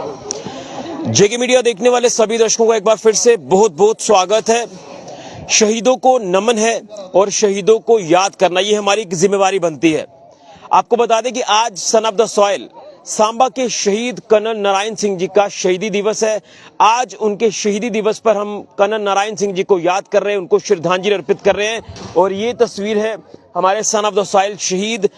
जेके media देखने वाले सभी दर्शकों का एक बार फिर से बहुत बहुत स्वागत है। शहीदों को नमन है और शहीदों को याद करना ये हमारी एक जिम्मेवारी बनती है। आपको बता दें कि आज son of the soil Samba के शहीद कर्नल नारायण सिंह जी का शहीदी दिवस है। आज उनके शहीदी दिवस पर हम कर्नल नारायण सिंह जी को याद कर रहे हैं, उनको श्रद्धांजलि अर्पित कर रहे हैं। और ये तस्वीर है हमारे सन ऑफ द सॉइल शहीद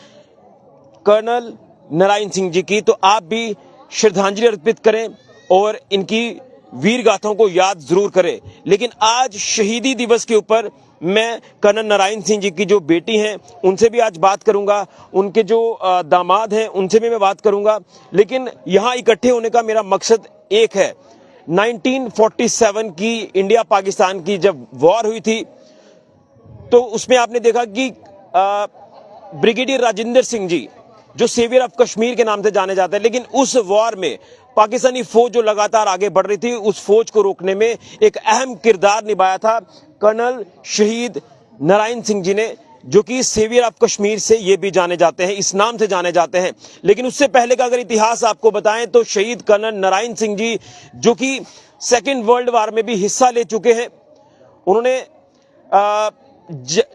कर्नल नारायण सिंह जी की। तो आप भी श्रद्धांजलि अर्पित करें और इनकी वीर गाथाओं को याद जरूर करें। लेकिन आज शहीदी दिवस के ऊपर मैं कर्नल नारायण सिंह जी की जो बेटी हैं उनसे भी आज बात करूंगा, उनके जो दामाद हैं उनसे भी मैं बात करूंगा। लेकिन यहां इकट्ठे होने का मेरा मकसद एक है। 1947 की इंडिया पाकिस्तान की जब वॉर हुई थी तो उसमें आपने देखा कि ब्रिगेडियर राजेंद्र सिंह जी जो सेवियर ऑफ कश्मीर के नाम से जाने जाते हैं, लेकिन उस वॉर में पाकिस्तानी फौज जो लगातार आगे बढ़ रही थी उस फौज को रोकने में एक अहम किरदार निभाया था कर्नल शहीद नारायण सिंह जी ने, जो कि सेवियर ऑफ कश्मीर से ये भी जाने जाते हैं, इस नाम से जाने जाते हैं। लेकिन उससे पहले का अगर इतिहास आपको बताएं तो शहीद कर्नल नारायण सिंह जी जो कि सेकेंड वर्ल्ड वॉर में भी हिस्सा ले चुके हैं, उन्होंने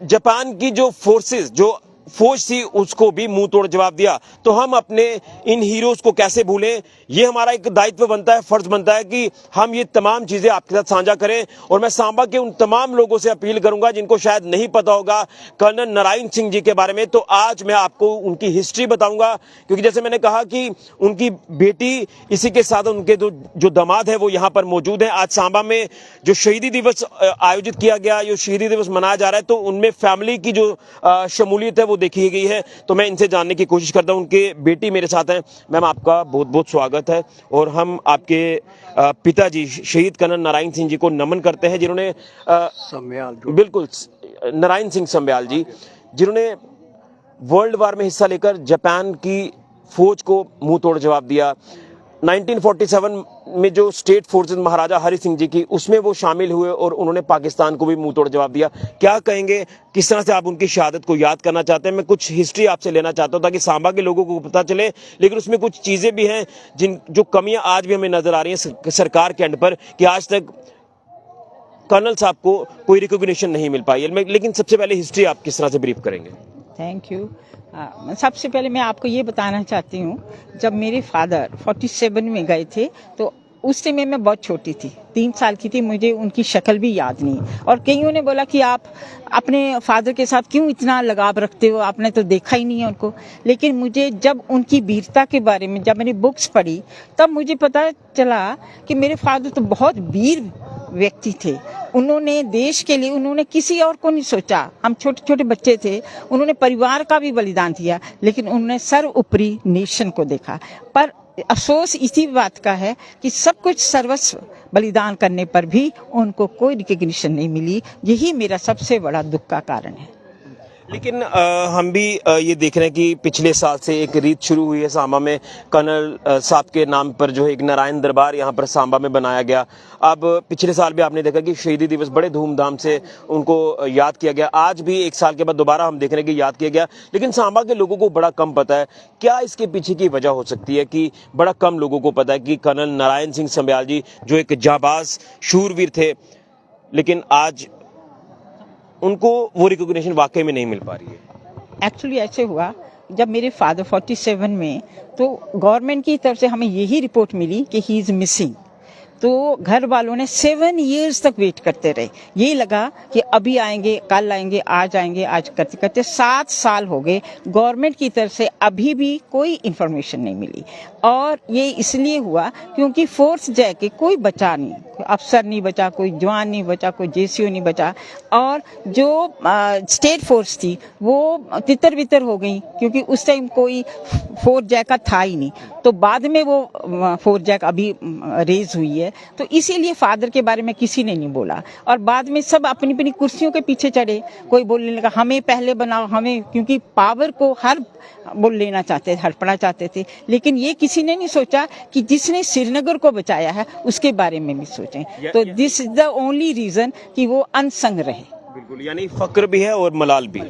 जापान की जो फोर्सेस जो फौज थी उसको भी मुंह तोड़ जवाब दिया। तो हम अपने इन हीरोज को कैसे भूलें, ये हमारा एक दायित्व बनता है, फर्ज बनता है कि हम ये तमाम चीजें आपके साथ साझा करें। और मैं सांबा के उन तमाम लोगों से अपील करूंगा जिनको शायद नहीं पता होगा कर्नल नारायण सिंह जी के बारे में, तो आज मैं आपको उनकी हिस्ट्री बताऊंगा। क्योंकि जैसे मैंने कहा कि उनकी बेटी, इसी के साथ उनके जो दामाद है वो यहाँ पर मौजूद है। आज सांबा में जो शहीदी दिवस आयोजित किया गया, जो शहीदी दिवस मनाया जा रहा है, तो उनमें फैमिली की जो शमूलियत है वो देखी गई है। तो मैं इनसे जानने की कोशिश करता हूं। उनके बेटी मेरे साथ हैं। मैम, आपका बहुत बहुत स्वागत है। और हम आपके पिताजी शहीद कर्नल नारायण सिंह जी को नमन करते हैं, जिन्होंने बिल्कुल नारायण सिंह संब्याल जी, जिन्होंने वर्ल्ड वॉर में हिस्सा लेकर जापान की फौज को मुंह तोड़ जवाब दिया। 1947 में जो स्टेट फोर्सेस महाराजा हरि सिंह जी की, उसमें वो शामिल हुए और उन्होंने पाकिस्तान को भी मुंह तोड़ जवाब दिया। क्या कहेंगे, किस तरह से आप उनकी शहादत को याद करना चाहते हैं? मैं कुछ हिस्ट्री आपसे लेना चाहता हूं ताकि सांबा के लोगों को पता चले। लेकिन उसमें कुछ चीजें भी हैं जो कमियां आज भी हमें नजर आ रही हैं सरकार के एंड पर, कि आज तक कर्नल साहब को कोई रिकॉग्निशन नहीं मिल पाई है। लेकिन सबसे पहले हिस्ट्री आप किस तरह से ब्रीफ करेंगे? Thank you. सबसे पहले मैं आपको ये बताना चाहती हूँ, जब मेरे फादर 47 में गए थे तो उस समय मैं बहुत छोटी थी, 3 साल की थी, मुझे उनकी शक्ल भी याद नहीं। और कईयों ने बोला कि आप अपने फादर के साथ क्यों इतना लगाव रखते हो, आपने तो देखा ही नहीं है उनको। लेकिन मुझे जब उनकी वीरता के बारे में जब मैंने बुक्स पढ़ी तब मुझे पता चला कि मेरे फादर तो बहुत वीर व्यक्ति थे। उन्होंने देश के लिए, उन्होंने किसी और को नहीं सोचा। हम छोटे छोटे बच्चे थे, उन्होंने परिवार का भी बलिदान दिया, लेकिन उन्होंने सर्वोपरि नेशन को देखा। पर अफसोस इसी बात का है कि सब कुछ सर्वस्व बलिदान करने पर भी उनको कोई रिकॉग्निशन नहीं मिली। यही मेरा सबसे बड़ा दुख का कारण है। लेकिन हम भी ये देख रहे हैं कि पिछले साल से एक रीत शुरू हुई है सांबा में, कर्नल साहब के नाम पर जो है एक नारायण दरबार यहाँ पर सांबा में बनाया गया। अब पिछले साल भी आपने देखा कि शहीदी दिवस बड़े धूमधाम से उनको याद किया गया। आज भी 1 साल के बाद दोबारा हम देख रहे हैं कि याद किया गया। लेकिन सांबा के लोगों को बड़ा कम पता है। क्या इसके पीछे की वजह हो सकती है कि बड़ा कम लोगों को पता है कि कर्नल नारायण सिंह संब्याल जी जो एक जाबाज शूरवीर थे, लेकिन आज उनको वो रिकॉग्निशन वाकई में नहीं मिल पा रही है? एक्चुअली ऐसे हुआ, जब मेरे फादर 47 में, तो गवर्नमेंट की तरफ से हमें यही रिपोर्ट मिली कि ही इज मिसिंग। तो घर वालों ने 7 इयर्स तक वेट करते रहे। ये लगा कि अभी आएंगे, कल आएंगे, आज आएंगे, आज करते करते 7 साल हो गए। गवर्नमेंट की तरफ से अभी भी कोई इन्फॉर्मेशन नहीं मिली। और ये इसलिए हुआ क्योंकि फोर्स जाके कोई बचा नहीं, कोई अफसर नहीं बचा, कोई जवान नहीं बचा, कोई जेसीओ नहीं बचा। और जो स्टेट फोर्स थी वो तितर बितर हो गई, क्योंकि उस टाइम कोई फोर्स जैक था ही नहीं। तो बाद में वो फोर्स जैक अभी रेज हुई है। तो इसीलिए फादर के बारे में किसी ने नहीं बोला। और बाद में सब अपनी अपनी कुर्सियों के पीछे चढ़े। कोई बोलने लगा हमें पहले बनाओ, हमें, क्योंकि पावर को हर बोल लेना चाहते थे, हड़पना चाहते थे। लेकिन ये किसी ने नहीं सोचा कि जिसने श्रीनगर को बचाया है उसके बारे में भी सोचें। तो this is the only reason कि वो अनसंग रहे। बिल्कुल, यानी फक्र भी है और मलाल भी।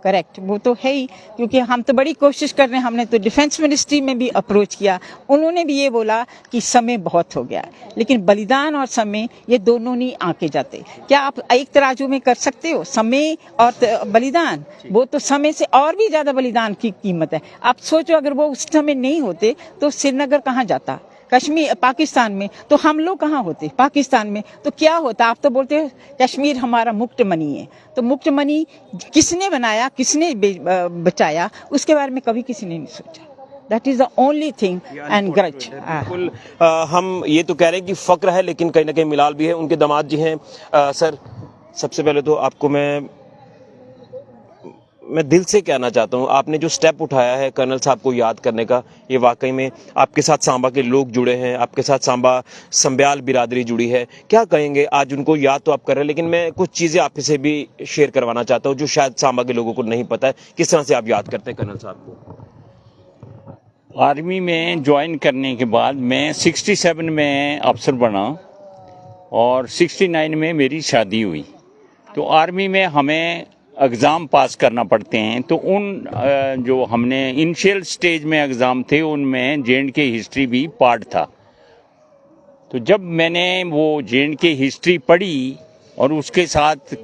करेक्ट, वो तो है ही, क्योंकि हम तो बड़ी कोशिश कर रहे हैं। हमने तो डिफेंस मिनिस्ट्री में भी अप्रोच किया, उन्होंने भी ये बोला कि समय बहुत हो गया, लेकिन बलिदान और समय ये दोनों नहीं आके जाते। क्या आप एक तराजू में कर सकते हो समय और बलिदान? वो तो समय से और भी ज्यादा बलिदान की कीमत है। आप सोचो, अगर वो उस समय नहीं होते तो श्रीनगर कहाँ जाता, कश्मीर पाकिस्तान में, तो हम लोग कहाँ होते पाकिस्तान में, तो क्या होता? आप तो बोलते हो कश्मीर हमारा मुक्त मनी है, तो मुक्त मनी किसने बनाया, किसने बचाया, उसके बारे में कभी किसी ने नहीं सोचा। That is the only thing and grudge. बिल्कुल हम ये तो कह रहे हैं कि फक्र है, लेकिन कहीं ना कहीं मिलाल भी है। उनके दामाद जी हैं। सर, सबसे पहले तो आपको मैं दिल से कहना चाहता हूँ, आपने जो स्टेप उठाया है कर्नल साहब को याद करने का, ये वाकई में आपके साथ सांबा के लोग जुड़े हैं, आपके साथ सांबा संब्याल बिरादरी जुड़ी है। क्या कहेंगे? आज उनको याद तो आप कर रहे हैं, लेकिन मैं कुछ चीज़ें आपसे भी शेयर करवाना चाहता हूँ जो शायद सांबा के लोगों को नहीं पता है। किस तरह से आप याद करते हैं कर्नल साहब को? आर्मी में ज्वाइन करने के बाद मैं 67 में अफसर बना और 69 में मेरी शादी हुई। तो आर्मी में हमें एग्ज़ाम पास करना पड़ते हैं, तो उन जो हमने इनिशियल स्टेज में एग्ज़ाम थे उनमें जे.एंड.के हिस्ट्री भी पार्ट था। तो जब मैंने वो जे.एंड.के हिस्ट्री पढ़ी और उसके साथ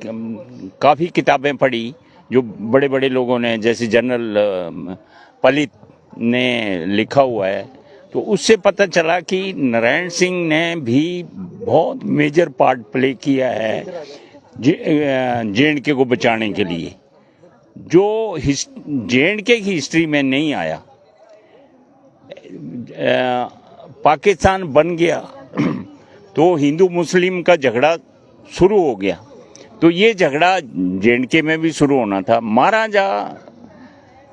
काफ़ी किताबें पढ़ी जो बड़े बड़े लोगों ने, जैसे जनरल पलित ने लिखा हुआ है, तो उससे पता चला कि नारायण सिंह ने भी बहुत मेजर पार्ट प्ले किया है जे.एंड.के को बचाने के लिए, जो जे.एंड.के की हिस्ट्री में नहीं आया। पाकिस्तान बन गया तो हिंदू मुस्लिम का झगड़ा शुरू हो गया, तो ये झगड़ा जे.एंड.के में भी शुरू होना था। महाराजा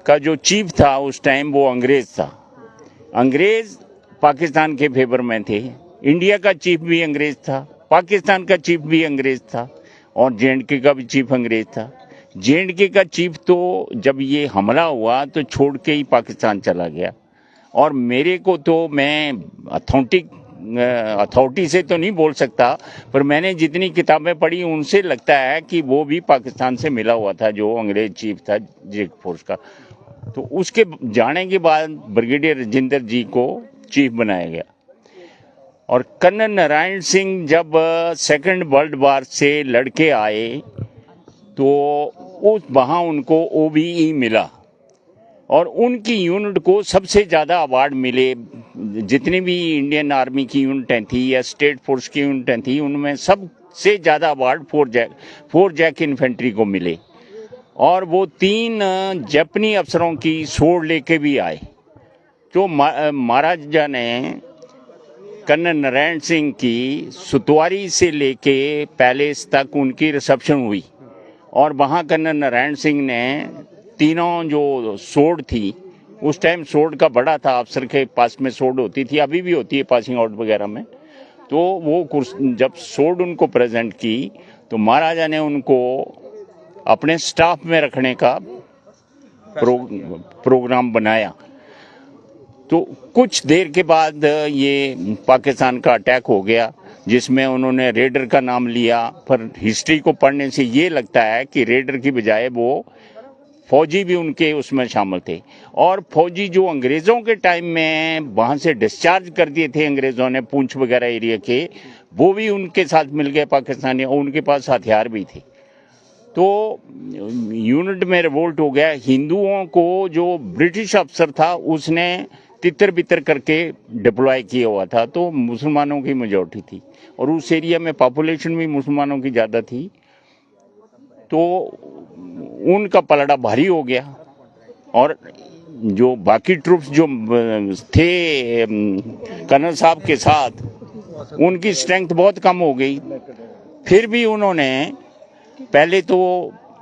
का जो चीफ था उस टाइम वो अंग्रेज था, अंग्रेज पाकिस्तान के फेवर में थे। इंडिया का चीफ भी अंग्रेज था, पाकिस्तान का चीफ भी अंग्रेज था और जे.एंड.के का भी चीफ अंग्रेज था। जे.एंड.के का चीफ तो जब ये हमला हुआ तो छोड़ के ही पाकिस्तान चला गया, और मेरे को तो, मैं अथॉरिटी से तो नहीं बोल सकता, पर मैंने जितनी किताबें पढ़ी उनसे लगता है कि वो भी पाकिस्तान से मिला हुआ था, जो अंग्रेज चीफ था जे फोर्स का। तो उसके जाने के बाद ब्रिगेडियर राजेंद्र जी को चीफ बनाया गया। और कर्नल नारायण सिंह जब सेकंड वर्ल्ड वॉर से लड़के आए तो वहाँ उनको OBE मिला और उनकी यूनिट को सबसे ज़्यादा अवार्ड मिले। जितनी भी इंडियन आर्मी की यूनिटें थी या स्टेट फोर्स की यूनिटें थी, उनमें सबसे ज़्यादा अवार्ड फोर जैक इन्फेंट्री को मिले। और वो 3 जापानी अफसरों की सोर्ड लेके भी आए। तो महाराजा ने कर्नल नारायण सिंह की सुतवारी से लेके पैलेस तक उनकी रिसेप्शन हुई, और वहाँ कर्नल नारायण सिंह ने तीनों जो सोर्ड थी, उस टाइम सोर्ड का बड़ा था, अफसर के पास में सोर्ड होती थी, अभी भी होती है पासिंग आउट वगैरह में। तो वो जब सोर्ड उनको प्रेजेंट की तो महाराजा ने उनको अपने स्टाफ में रखने का प्रोग्राम बनाया। तो कुछ देर के बाद ये पाकिस्तान का अटैक हो गया, जिसमें उन्होंने रेडर का नाम लिया, पर हिस्ट्री को पढ़ने से ये लगता है कि रेडर की बजाय वो फौजी भी उनके उसमें शामिल थे। और फौजी जो अंग्रेज़ों के टाइम में वहाँ से डिस्चार्ज कर दिए थे अंग्रेज़ों ने, पूंछ वगैरह एरिया के, वो भी उनके साथ मिल गए पाकिस्तानी, और उनके पास हथियार भी थे। तो यूनिट में रिवोल्ट हो गया। हिंदुओं को जो ब्रिटिश अफसर था उसने तितर बितर करके डिप्लॉय किया हुआ था, तो मुसलमानों की मेजॉरिटी थी और उस एरिया में पॉपुलेशन भी मुसलमानों की ज़्यादा थी, तो उनका पलड़ा भारी हो गया। और जो बाकी ट्रूप्स जो थे कर्नल साहब के साथ, उनकी स्ट्रेंथ बहुत कम हो गई। फिर भी उन्होंने पहले तो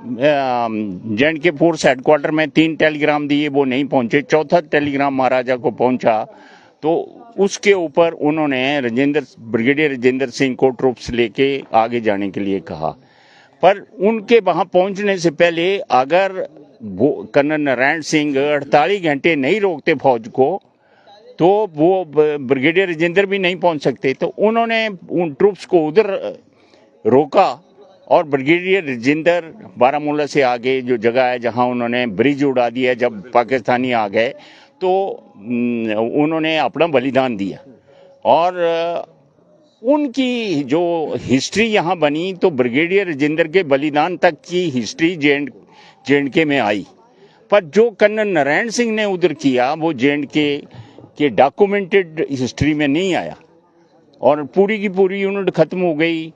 जे.एंड.के फोर्स हेडक्वार्टर में 3 टेलीग्राम दिए, वो नहीं पहुंचे। चौथा टेलीग्राम महाराजा को पहुंचा तो उसके ऊपर उन्होंने ब्रिगेडियर राजेंद्र सिंह को ट्रूप्स लेके आगे जाने के लिए कहा। पर उनके वहां पहुंचने से पहले अगर वो कर्नल नारायण सिंह 48 घंटे नहीं रोकते फौज को, तो वो ब्रिगेडियर राजेंद्र भी नहीं पहुंच सकते। तो उन्होंने उन ट्रूप्स को उधर रोका और ब्रिगेडियर राजेंद्र बारामूला से आगे जो जगह है जहां उन्होंने ब्रिज उड़ा दिया जब पाकिस्तानी आ गए, तो उन्होंने अपना बलिदान दिया। और उनकी जो हिस्ट्री यहाँ बनी, तो ब्रिगेडियर राजेंद्र के बलिदान तक की हिस्ट्री जे.एंड.के में आई। पर जो कर्नल नारायण सिंह ने उधर किया वो जे.एंड.के के डॉक्यूमेंटेड हिस्ट्री में नहीं आया, और पूरी की पूरी यूनिट खत्म हो गई।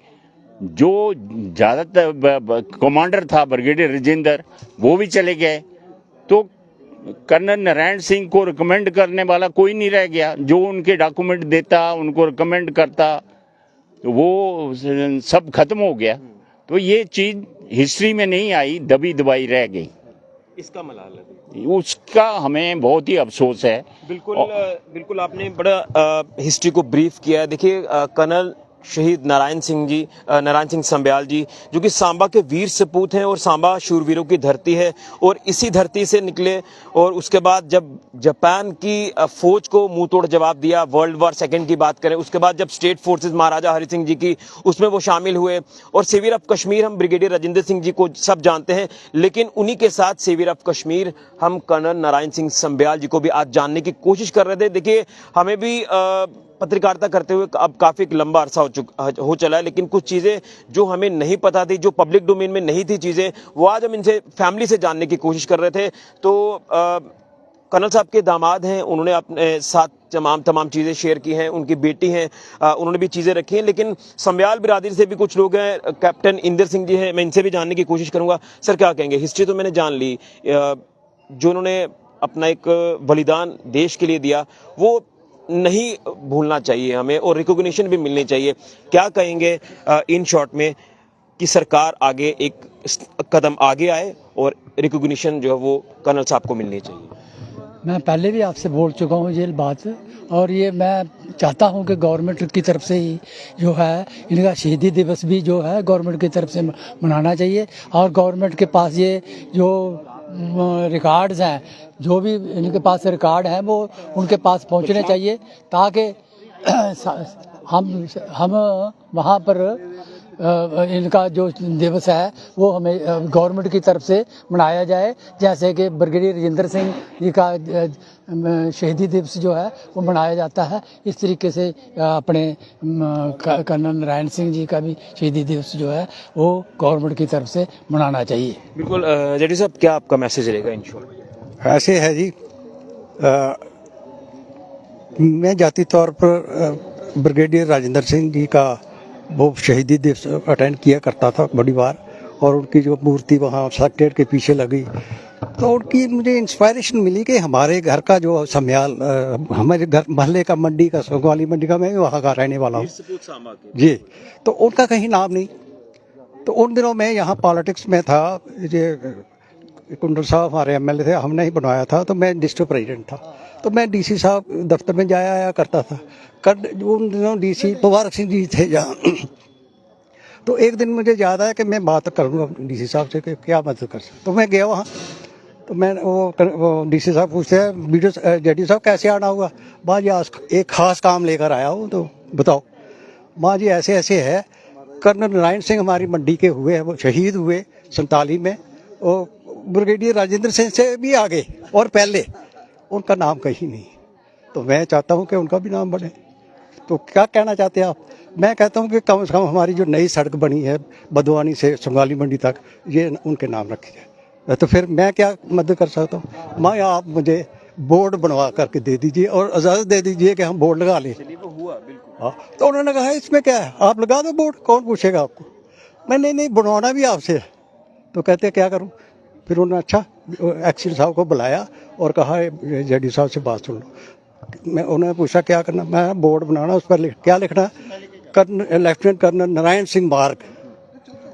जो ज्यादातर कमांडर था ब्रिगेडियर राजेंद्र, वो भी चले गए, तो कर्नल नारायण सिंह को रिकमेंड करने वाला कोई नहीं रह गया। जो उनके डॉक्यूमेंट देता, उनको रिकमेंड करता, तो वो सब खत्म हो गया। तो ये चीज हिस्ट्री में नहीं आई, दबी दबाई रह गई। इसका मलाल है, उसका हमें बहुत ही अफसोस है। बिल्कुल आपने बड़ा हिस्ट्री को ब्रीफ किया है। देखिए कर्नल शहीद नारायण सिंह संब्याल जी, जो कि सांबा के वीर सपूत हैं और सांबा शूरवीरों की धरती है, और इसी धरती से निकले। और उसके बाद जब जापान की फौज को मुंह तोड़ जवाब दिया, वर्ल्ड वॉर सेकंड की बात करें, उसके बाद जब स्टेट फोर्सेस महाराजा हरि सिंह जी की, उसमें वो शामिल हुए। और सेवियर ऑफ कश्मीर हम ब्रिगेडियर राजेंद्र सिंह जी को सब जानते हैं, लेकिन उन्हीं के साथ सेवियर ऑफ कश्मीर हम कर्नल नारायण सिंह संब्याल जी को भी आज जानने की कोशिश कर रहे थे। देखिए हमें भी पत्रकारिता करते हुए अब काफी लंबा अरसा हो चला है, लेकिन कुछ चीजें जो हमें नहीं पता थी, जो पब्लिक डोमेन में नहीं थी चीजें, वो आज हम इनसे फैमिली से जानने की कोशिश कर रहे थे। तो कर्नल साहब के दामाद हैं, उन्होंने अपने साथ तमाम चीजें शेयर की हैं, उनकी बेटी हैं, उन्होंने भी चीजें रखी हैं। लेकिन संब्याल बिरादरी से भी कुछ लोग हैं, कैप्टन इंदर सिंह जी हैं, मैं इनसे भी जानने की कोशिश करूंगा। सर क्या कहेंगे? हिस्ट्री तो मैंने जान ली, जो उन्होंने अपना एक बलिदान देश के लिए दिया वो नहीं भूलना चाहिए हमें, और रिकॉग्निशन भी मिलनी चाहिए। क्या कहेंगे इन शॉर्ट में कि सरकार आगे एक कदम आगे आए और रिकॉग्निशन जो है वो कर्नल साहब को मिलनी चाहिए? मैं पहले भी आपसे बोल चुका हूँ ये बात, और ये मैं चाहता हूँ कि गवर्नमेंट की तरफ से ही जो है इनका शहीदी दिवस भी जो है गवर्नमेंट की तरफ से मनाना चाहिए। और गवर्नमेंट के पास ये जो रिकॉर्ड्स हैं, जो भी इनके पास रिकॉर्ड हैं, वो उनके पास पहुंचने चाहिए, ताकि हम वहाँ पर इनका जो दिवस है वो हमें गवर्नमेंट की तरफ से मनाया जाए। जैसे कि ब्रिगेडियर राजेंद्र सिंह जी का शहीदी दिवस जो है वो मनाया जाता है, इस तरीके से अपने कर्नल नारायण सिंह जी का भी शहीदी दिवस जो है वो गवर्नमेंट की तरफ से मनाना चाहिए। बिल्कुल जेडी साहब, क्या आपका मैसेज रहेगा इन शॉर्ट? ऐसे है जी, मैं जाती तौर पर ब्रिगेडियर राजेंद्र सिंह जी का वो शहीदी दिवस अटेंड किया करता था बड़ी बार, और उनकी जो मूर्ति वहाँ सेक्रेटरीट के पीछे लगी, तो उनकी मुझे इंस्पायरेशन मिली कि हमारे घर का जो संब्याल, हमारे घर महल्ले का, मंडी का, सोगवाली मंडी का, मैं भी वहाँ का रहने वाला हूँ जी, तो उनका कहीं नाम नहीं। तो उन दिनों में यहाँ पॉलिटिक्स में था, ये कुंडल साहब हमारे एमएलए थे, हमने ही बनवाया था, तो मैं डिस्ट्रिक्ट प्रेसिडेंट था, तो मैं डीसी साहब दफ्तर में जाया आया करता था। उन दिनों डीसी मुबारक सिंह जी थे यहाँ। तो एक दिन मुझे याद आया कि मैं बात करूँगा डीसी साहब से कि क्या मदद कर सकता। तो मैं गया वहाँ, तो मैं वो डीसी साहब पूछते हैं वीडियो जेडी साहब कैसे आना हुआ? माँ जी आज एक खास काम लेकर आया हूँ, तो बताओ। माँ जी ऐसे ऐसे है, कर्नल नारायण सिंह हमारी मंडी के हुए हैं, वो शहीद हुए 47 में, वो ब्रिगेडियर राजेंद्र सिंह से भी आगे और पहले, उनका नाम कहीं नहीं। तो मैं चाहता हूँ कि उनका भी नाम बढ़े। तो क्या कहना चाहते हैं आप? मैं कहता हूँ कि कम से कम हमारी जो नई सड़क बनी है बदवानी से सुंगाली मंडी तक, ये उनके नाम रखी जाए। तो फिर मैं क्या मदद कर सकता हूँ? माँ आप मुझे बोर्ड बनवा करके दे दीजिए और इजाज़त दे दीजिए कि हम बोर्ड लगा लें। हाँ, तो उन्होंने कहा इसमें क्या है, आप लगा दो बोर्ड, कौन पूछेगा आपको। मैं नहीं बनवाना भी आपसे है। तो कहते क्या करूँ? फिर उन्होंने अच्छा एक्सीडेंट साहब को बुलाया और कहा जेडी साहब से बात सुन लो। मैं उन्होंने पूछा क्या करना? मैं बोर्ड बनाना, उस पर क्या लिखना? Lieutenant colonel Narayan Singh Marg,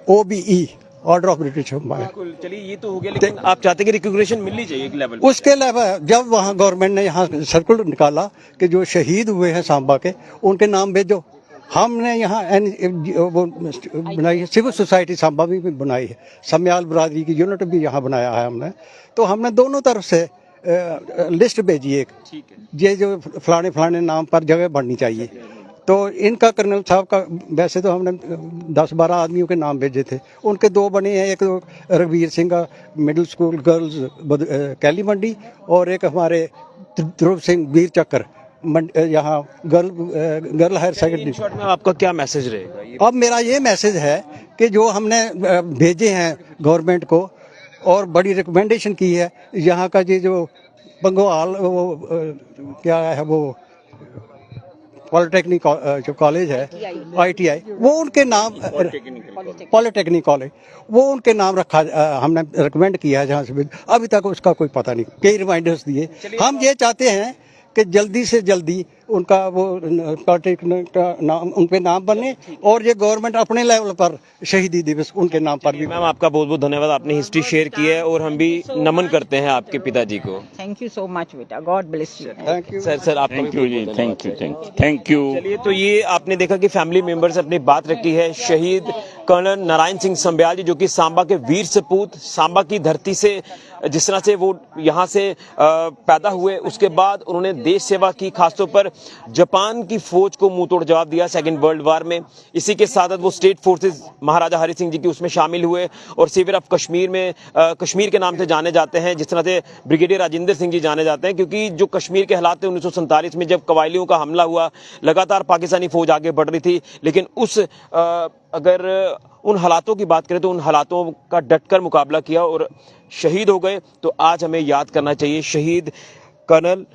OBE, Order of British Empire. चलिए ये तो हो गया, लेकिन आप चाहते कि रिकॉग्निशन मिलनी चाहिए एक लेवल? उसके अलावा जब वहाँ गवर्नमेंट ने यहाँ सर्कुलर निकाला कि जो शहीद हुए हैं सांबा के, उनके नाम भेजो, हमने यहाँ वो बनाई है, सिविल सोसाइटी सांबा भी बनाई है, संब्याल बिरादरी की यूनिट भी यहाँ बनाया है हमने। तो हमने दोनों तरफ से लिस्ट भेजी एक, ये जो फलाने नाम पर जगह बननी चाहिए। तो इनका कर्नल साहब का वैसे तो हमने 10-12 आदमियों के नाम भेजे थे, उनके 2 बने हैं। एक तो रघुवीर सिंह का middle school girls Kaili Mandi, और एक हमारे ध्रुव सिंह वीर चक्कर यहाँ girl higher in secondary. Short में आपका क्या मैसेज रहेगा ये? अब मेरा ये मैसेज है कि जो हमने भेजे हैं गवर्नमेंट को और बड़ी रिकमेंडेशन की है, यहाँ का ये जो बंगोहाल वो क्या है वो पॉलिटेक्निक जो कॉलेज है ITI, वो उनके नाम पॉलिटेक्निक कॉलेज, वो उनके नाम रखा हमने रिकमेंड किया है जहाँ से अभी तक उसका कोई पता नहीं, कई रिमाइंडर्स दिए। हम ये चाहते हैं कि जल्दी से जल्दी उनका वो पॉलिटेक्निक का नाम उन पे नाम बने, और ये गवर्नमेंट अपने लेवल पर शहीदी दिवस उनके नाम पर भी। मैम आपका बहुत बहुत धन्यवाद, आपने हिस्ट्री शेयर की है और हम भी नमन करते हैं आपके पिताजी को। थैंक यू सो मच बेटा, God bless you. Thank you sir आपका थैंक भी यू जी, थैंक यू। चलिए, तो ये आपने देखा कि फैमिली मेंबर्स अपनी बात रखी है। शहीद कर्नल नारायण सिंह संब्याल जी, जो कि सांबा के वीर सपूत, सांबा की धरती से जिस तरह से वो यहाँ से पैदा हुए, उसके बाद उन्होंने देश सेवा की, खासतौर पर जापान की फौज को मुंह तोड़ जवाब दिया सेकेंड वर्ल्ड वार में। इसी के साथ वो स्टेट फोर्सेस महाराजा हरि सिंह जी की उसमें शामिल हुए और सेवियर ऑफ कश्मीर में कश्मीर के नाम से जाने जाते हैं, जिस तरह से ब्रिगेडियर राजेंद्र सिंह जी जाने जाते हैं, क्योंकि जो कश्मीर के हालात थे 1947 में जब कबायलियों का हमला हुआ, लगातार पाकिस्तानी फौज आगे बढ़ रही थी, लेकिन अगर उन हालातों की बात करें तो उन हालातों का डटकर मुकाबला किया और शहीद हो गए। तो आज हमें याद करना चाहिए शहीद कर्नल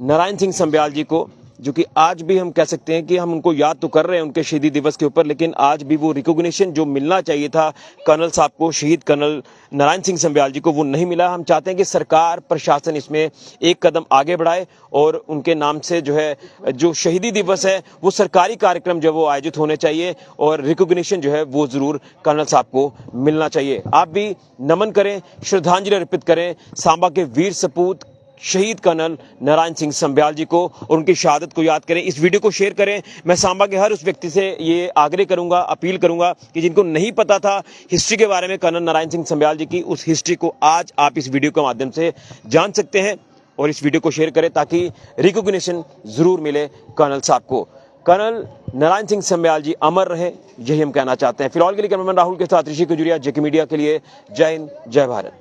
नारायण सिंह संब्याल जी को, जो कि आज भी हम कह सकते हैं कि हम उनको याद तो कर रहे हैं उनके शहीदी दिवस के ऊपर, लेकिन आज भी वो रिकॉग्निशन जो मिलना चाहिए था कर्नल साहब को, शहीद कर्नल नारायण सिंह संब्याल जी को, वो नहीं मिला। हम चाहते हैं कि सरकार प्रशासन इसमें एक कदम आगे बढ़ाए और उनके नाम से जो है जो शहीदी दिवस है वो सरकारी कार्यक्रम जो वो आयोजित होने चाहिए और रिकॉग्निशन जो है वो जरूर कर्नल साहब को मिलना चाहिए। आप भी नमन करें, श्रद्धांजलि अर्पित करें सांबा के वीर सपूत शहीद कर्नल नारायण सिंह संब्याल जी को और उनकी शहादत को याद करें। इस वीडियो को शेयर करें। मैं सांबा के हर उस व्यक्ति से ये आग्रह करूंगा, अपील करूंगा कि जिनको नहीं पता था हिस्ट्री के बारे में कर्नल नारायण सिंह संब्याल जी की, उस हिस्ट्री को आज आप इस वीडियो के माध्यम से जान सकते हैं और इस वीडियो को शेयर करें ताकि रिकॉग्निशन जरूर मिले कर्नल साहब को। कर्नल नारायण सिंह संब्याल जी अमर रहे, यही हम कहना चाहते हैं। फिलहाल के लिए कैमरामैन राहुल के साथ ऋषि खजुरिया, जेके मीडिया के लिए। जय हिंद, जय भारत।